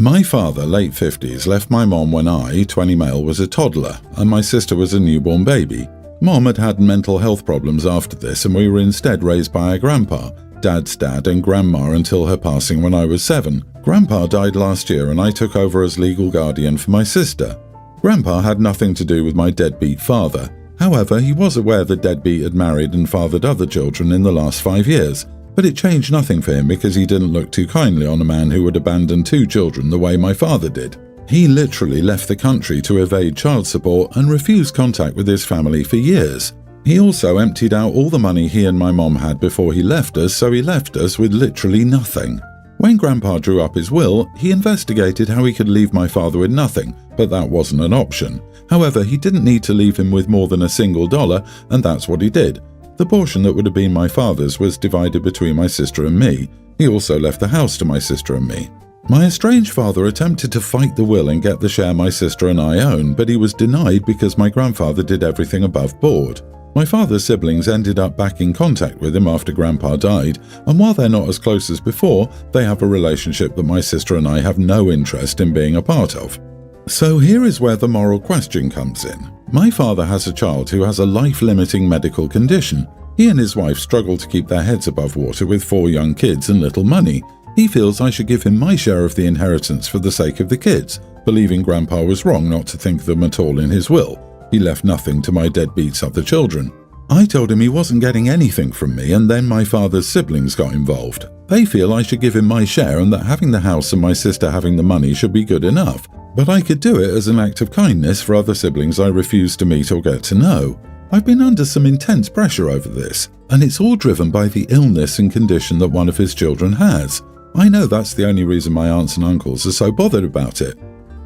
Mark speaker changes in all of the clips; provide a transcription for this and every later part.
Speaker 1: My father, late 50s, left my mom when I, 20 male, was a toddler, and my sister was a newborn baby. Mom had had mental health problems after this, and we were instead raised by our grandpa, Dad's dad, and Grandma until her passing when I was 7. Grandpa died last year, and I took over as legal guardian for my sister. Grandpa had nothing to do with my deadbeat father. However, he was aware the deadbeat had married and fathered other children in the last 5 years, but it changed nothing for him because he didn't look too kindly on a man who would abandon 2 children the way my father did. He literally left the country to evade child support and refused contact with his family for years. He also emptied out all the money he and my mom had before he left us, so he left us with literally nothing. When Grandpa drew up his will, he investigated how he could leave my father with nothing, but that wasn't an option. However, he didn't need to leave him with more than a single dollar, and that's what he did. The portion that would have been my father's was divided between my sister and me. He also left the house to my sister and me. My estranged father attempted to fight the will and get the share my sister and I own, but he was denied because my grandfather did everything above board. My father's siblings ended up back in contact with him after Grandpa died, and while they're not as close as before, they have a relationship that my sister and I have no interest in being a part of. So here is where the moral question comes in. My father has a child who has a life-limiting medical condition. He and his wife struggle to keep their heads above water with 4 young kids and little money. He feels I should give him my share of the inheritance for the sake of the kids, believing Grandpa was wrong not to think of them at all in his will. He left nothing to my deadbeats other children. I told him he wasn't getting anything from me, and then my father's siblings got involved. They feel I should give him my share and that having the house and my sister having the money should be good enough. But I could do it as an act of kindness for other siblings I refuse to meet or get to know. I've been under some intense pressure over this, and it's all driven by the illness and condition that one of his children has. I know that's the only reason my aunts and uncles are so bothered about it.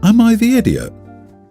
Speaker 1: Am I the idiot?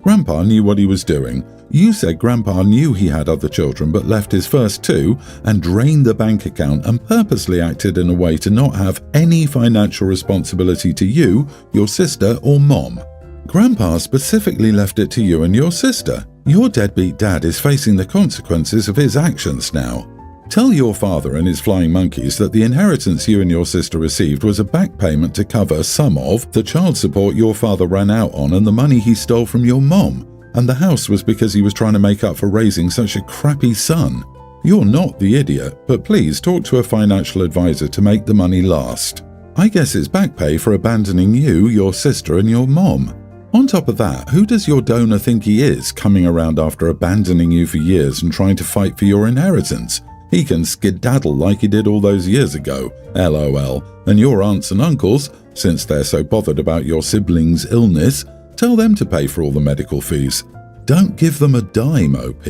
Speaker 1: Grandpa knew what he was doing. You said Grandpa knew he had other children but left his first 2 and drained the bank account and purposely acted in a way to not have any financial responsibility to you, your sister, or Mom. Grandpa specifically left it to you and your sister. Your deadbeat dad is facing the consequences of his actions now. Tell your father and his flying monkeys that the inheritance you and your sister received was a back payment to cover some of the child support your father ran out on and the money he stole from your mom. And the house was because he was trying to make up for raising such a crappy son. You're not the idiot, but please talk to a financial advisor to make the money last. I guess it's back pay for abandoning you, your sister, and your mom. On top of that, who does your donor think he is, coming around after abandoning you for years and trying to fight for your inheritance? He can skedaddle like he did all those years ago, LOL, and your aunts and uncles, since they're so bothered about your siblings' illness, tell them to pay for all the medical fees. Don't give them a dime, OP.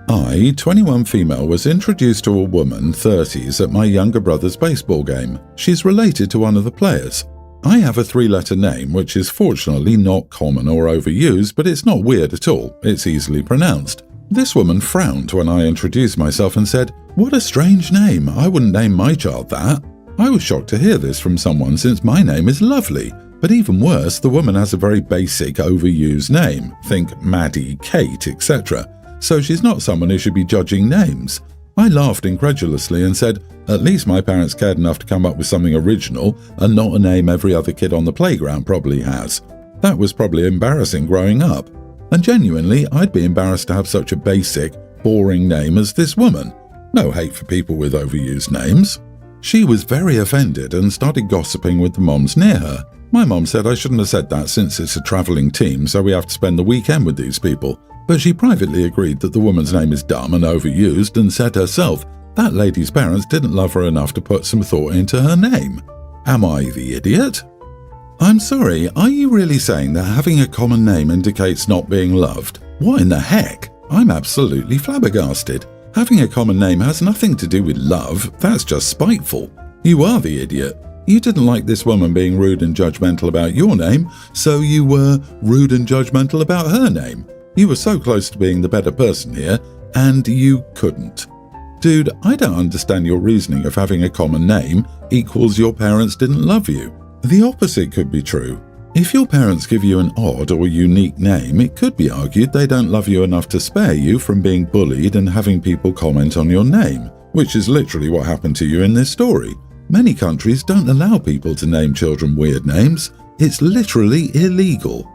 Speaker 1: I, 21 female, was introduced to a woman, 30s, at my younger brother's baseball game. She's related to one of the players. I have a 3-letter name, which is fortunately not common or overused, but it's not weird at all. It's easily pronounced. This woman frowned when I introduced myself and said, "What a strange name. I wouldn't name my child that." I was shocked to hear this from someone since my name is lovely. But even worse, the woman has a very basic, overused name. Think Maddie, Kate, etc. So she's not someone who should be judging names. I laughed incredulously and said, at least my parents cared enough to come up with something original and not a name every other kid on the playground probably has. That was probably embarrassing growing up. And genuinely, I'd be embarrassed to have such a basic, boring name as this woman. No hate for people with overused names. She was very offended and started gossiping with the moms near her. My mom said I shouldn't have said that since it's a travelling team, so we have to spend the weekend with these people. But she privately agreed that the woman's name is dumb and overused and said herself that lady's parents didn't love her enough to put some thought into her name. Am I the idiot? I'm sorry, are you really saying that having a common name indicates not being loved? What in the heck? I'm absolutely flabbergasted. Having a common name has nothing to do with love, that's just spiteful. You are the idiot. You didn't like this woman being rude and judgmental about your name, so you were rude and judgmental about her name. You were so close to being the better person here, and you couldn't. Dude, I don't understand your reasoning of having a common name equals your parents didn't love you. The opposite could be true. If your parents give you an odd or unique name, it could be argued they don't love you enough to spare you from being bullied and having people comment on your name, which is literally what happened to you in this story. Many countries don't allow people to name children weird names. It's literally illegal.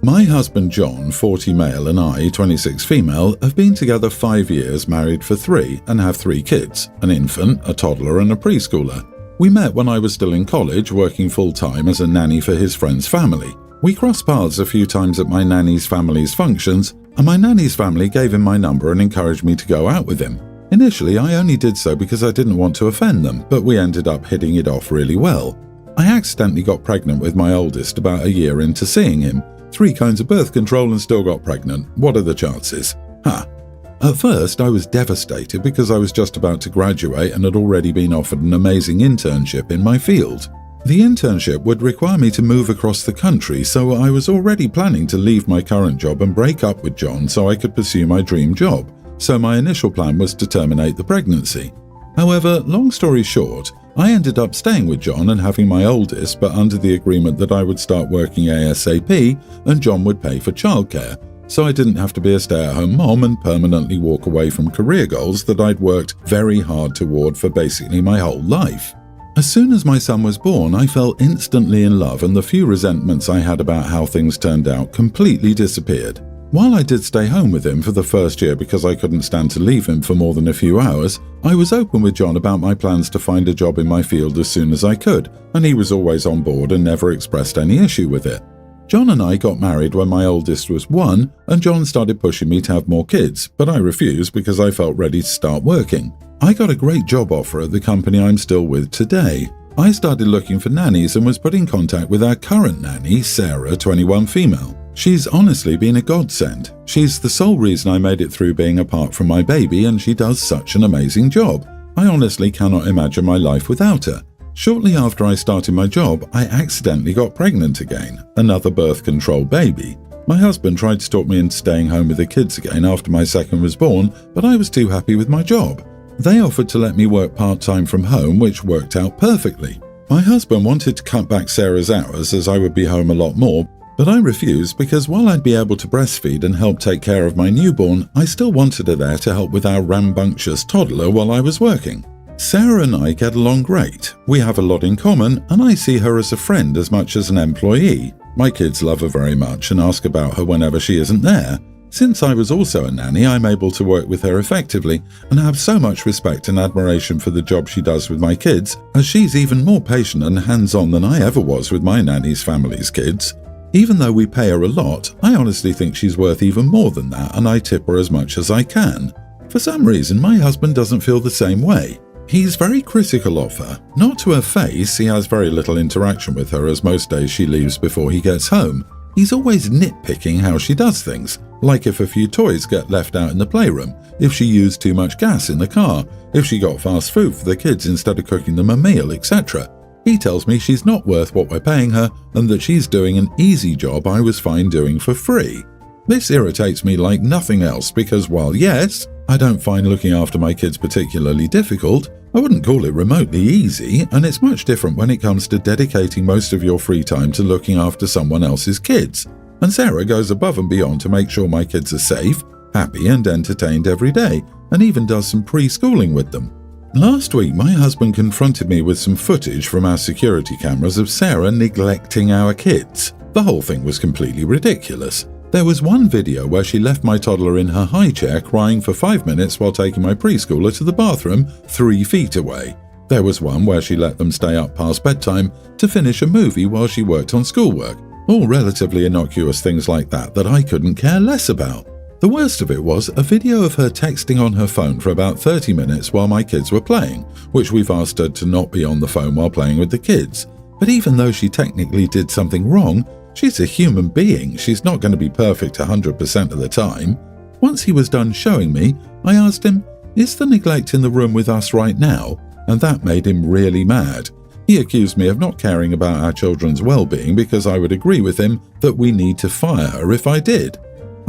Speaker 1: My husband John, 40 male, and I, 26 female, have been together 5 years, married for 3, and have 3 kids, an infant, a toddler, and a preschooler. We met when I was still in college, working full-time as a nanny for his friend's family. We crossed paths a few times at my nanny's family's functions, and my nanny's family gave him my number and encouraged me to go out with him. Initially, I only did so because I didn't want to offend them, but we ended up hitting it off really well. I accidentally got pregnant with my oldest about a year into seeing him. 3 kinds of birth control and still got pregnant. What are the chances? At first, I was devastated because I was just about to graduate and had already been offered an amazing internship in my field. The internship would require me to move across the country, so I was already planning to leave my current job and break up with John so I could pursue my dream job. So my initial plan was to terminate the pregnancy. However, long story short, I ended up staying with John and having my oldest, but under the agreement that I would start working ASAP and John would pay for childcare, so I didn't have to be a stay-at-home mom and permanently walk away from career goals that I'd worked very hard toward for basically my whole life. As soon as my son was born, I fell instantly in love, and the few resentments I had about how things turned out completely disappeared. While I did stay home with him for the first year because I couldn't stand to leave him for more than a few hours, I was open with John about my plans to find a job in my field as soon as I could, and he was always on board and never expressed any issue with it. John and I got married when my oldest was 1, and John started pushing me to have more kids, but I refused because I felt ready to start working. I got a great job offer at the company I'm still with today. I started looking for nannies and was put in contact with our current nanny, Sarah, 21 female. She's honestly been a godsend. She's the sole reason I made it through being apart from my baby, and she does such an amazing job. I honestly cannot imagine my life without her. Shortly after I started my job, I accidentally got pregnant again, another birth control baby. My husband tried to talk me into staying home with the kids again after my second was born, but I was too happy with my job. They offered to let me work part-time from home, which worked out perfectly. My husband wanted to cut back Sarah's hours as I would be home a lot more, but I refused because while I'd be able to breastfeed and help take care of my newborn, I still wanted her there to help with our rambunctious toddler while I was working. Sarah and I get along great. We have a lot in common, and I see her as a friend as much as an employee. My kids love her very much and ask about her whenever she isn't there. Since I was also a nanny, I'm able to work with her effectively and have so much respect and admiration for the job she does with my kids, as she's even more patient and hands-on than I ever was with my nanny's family's kids. Even though we pay her a lot, I honestly think she's worth even more than that, and I tip her as much as I can. For some reason, my husband doesn't feel the same way. He's very critical of her. Not to her face, he has very little interaction with her as most days she leaves before he gets home. He's always nitpicking how she does things, like if a few toys get left out in the playroom, if she used too much gas in the car, if she got fast food for the kids instead of cooking them a meal, etc. He tells me she's not worth what we're paying her and that she's doing an easy job I was fine doing for free. This irritates me like nothing else because while yes, I don't find looking after my kids particularly difficult, I wouldn't call it remotely easy, and it's much different when it comes to dedicating most of your free time to looking after someone else's kids. And Sarah goes above and beyond to make sure my kids are safe, happy and entertained every day, and even does some pre-schooling with them. Last week, my husband confronted me with some footage from our security cameras of Sarah neglecting our kids. The whole thing was completely ridiculous. There was one video where she left my toddler in her high chair crying for 5 minutes while taking my preschooler to the bathroom 3 feet away. There was one where she let them stay up past bedtime to finish a movie while she worked on schoolwork. All relatively innocuous things like that I couldn't care less about. The worst of it was a video of her texting on her phone for about 30 minutes while my kids were playing, which we've asked her to not be on the phone while playing with the kids. But even though she technically did something wrong, she's a human being. She's not going to be perfect 100% of the time. Once he was done showing me, I asked him, "Is the neglect in the room with us right now?" And that made him really mad. He accused me of not caring about our children's well-being because I would agree with him that we need to fire her if I did.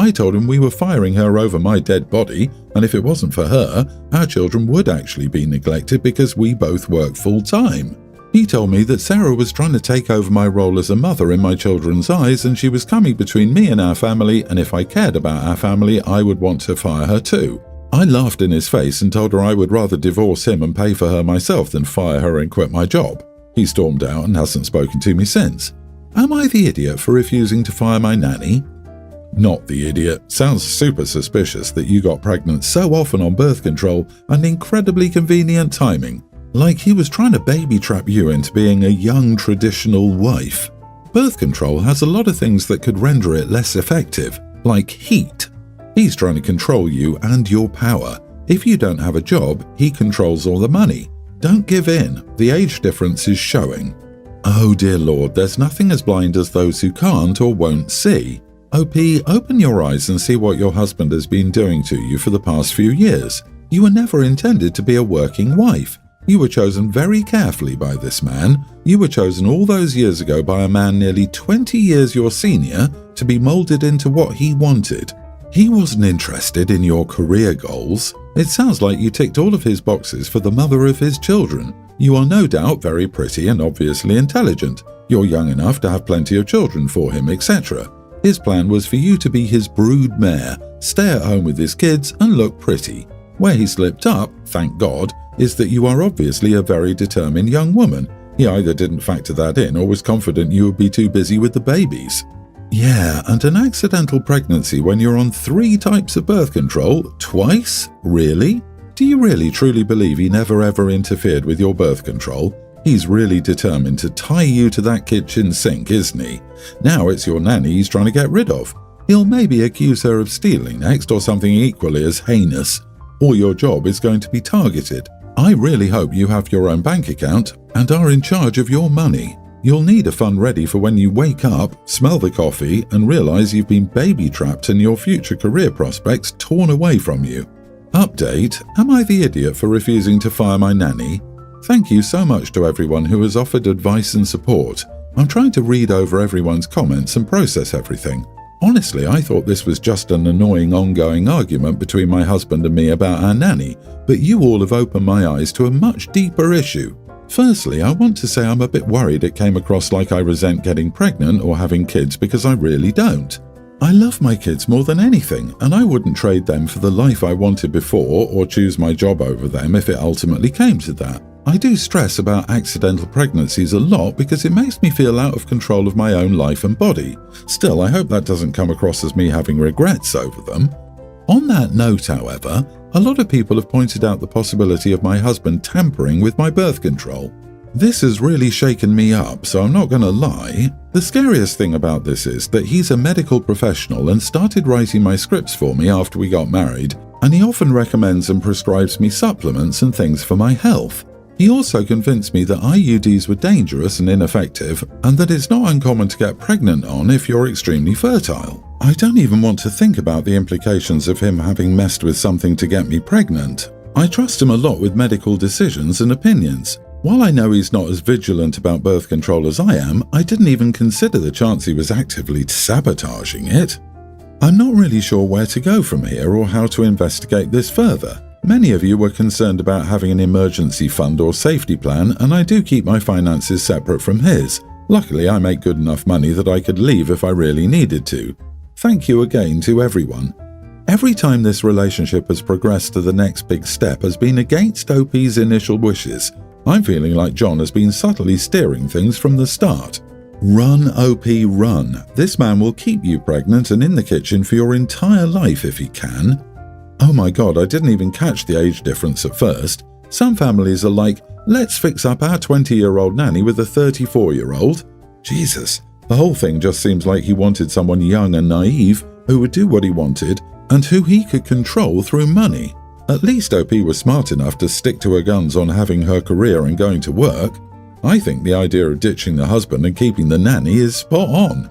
Speaker 1: I told him we were firing her over my dead body, and if it wasn't for her, our children would actually be neglected because we both work full-time. He told me that Sarah was trying to take over my role as a mother in my children's eyes, and she was coming between me and our family, and if I cared about our family, I would want to fire her too. I laughed in his face and told her I would rather divorce him and pay for her myself than fire her and quit my job. He stormed out and hasn't spoken to me since. Am I the idiot for refusing to fire my nanny? Not the idiot. Sounds super suspicious that you got pregnant so often on birth control and incredibly convenient timing. Like he was trying to baby trap you into being a young traditional wife. Birth control has a lot of things that could render it less effective, like heat. He's trying to control you and your power. If you don't have a job, he controls all the money. Don't give in. The age difference is showing. Oh dear Lord, there's nothing as blind as those who can't or won't see. OP, open your eyes and see what your husband has been doing to you for the past few years. You were never intended to be a working wife. You were chosen very carefully by this man. You were chosen all those years ago by a man nearly 20 years your senior to be molded into what he wanted. He wasn't interested in your career goals. It sounds like you ticked all of his boxes for the mother of his children. You are no doubt very pretty and obviously intelligent. You're young enough to have plenty of children for him, etc. His plan was for you to be his brood mare, stay at home with his kids and look pretty. Where he slipped up, thank God, is that you are obviously a very determined young woman. He either didn't factor that in or was confident you would be too busy with the babies. Yeah, and an accidental pregnancy when you're on 3 types of birth control, twice? Really? Do you really truly believe he never ever interfered with your birth control? He's really determined to tie you to that kitchen sink, isn't he? Now it's your nanny he's trying to get rid of. He'll maybe accuse her of stealing next or something equally as heinous. Or your job is going to be targeted. I really hope you have your own bank account and are in charge of your money. You'll need a fund ready for when you wake up, smell the coffee, and realize you've been baby-trapped and your future career prospects torn away from you. Update: am I the idiot for refusing to fire my nanny? Thank you so much to everyone who has offered advice and support. I'm trying to read over everyone's comments and process everything. Honestly, I thought this was just an annoying ongoing argument between my husband and me about our nanny, but you all have opened my eyes to a much deeper issue. Firstly, I want to say I'm a bit worried it came across like I resent getting pregnant or having kids because I really don't. I love my kids more than anything, and I wouldn't trade them for the life I wanted before or choose my job over them if it ultimately came to that. I do stress about accidental pregnancies a lot because it makes me feel out of control of my own life and body. Still, I hope that doesn't come across as me having regrets over them. On that note, however, a lot of people have pointed out the possibility of my husband tampering with my birth control. This has really shaken me up, so I'm not going to lie. The scariest thing about this is that he's a medical professional and started writing my scripts for me after we got married, and he often recommends and prescribes me supplements and things for my health. He also convinced me that IUDs were dangerous and ineffective, and that it's not uncommon to get pregnant on if you're extremely fertile. I don't even want to think about the implications of him having messed with something to get me pregnant. I trust him a lot with medical decisions and opinions. While I know he's not as vigilant about birth control as I am, I didn't even consider the chance he was actively sabotaging it. I'm not really sure where to go from here or how to investigate this further. Many of you were concerned about having an emergency fund or safety plan, and I do keep my finances separate from his. Luckily, I make good enough money that I could leave if I really needed to. Thank you again to everyone. Every time this relationship has progressed to the next big step has been against OP's initial wishes. I'm feeling like John has been subtly steering things from the start. Run, OP, run. This man will keep you pregnant and in the kitchen for your entire life if he can. Oh my god, I didn't even catch the age difference at first. Some families are like, let's fix up our 20-year-old nanny with a 34-year-old. Jesus, the whole thing just seems like he wanted someone young and naive who would do what he wanted and who he could control through money. At least OP was smart enough to stick to her guns on having her career and going to work. I think the idea of ditching the husband and keeping the nanny is spot on.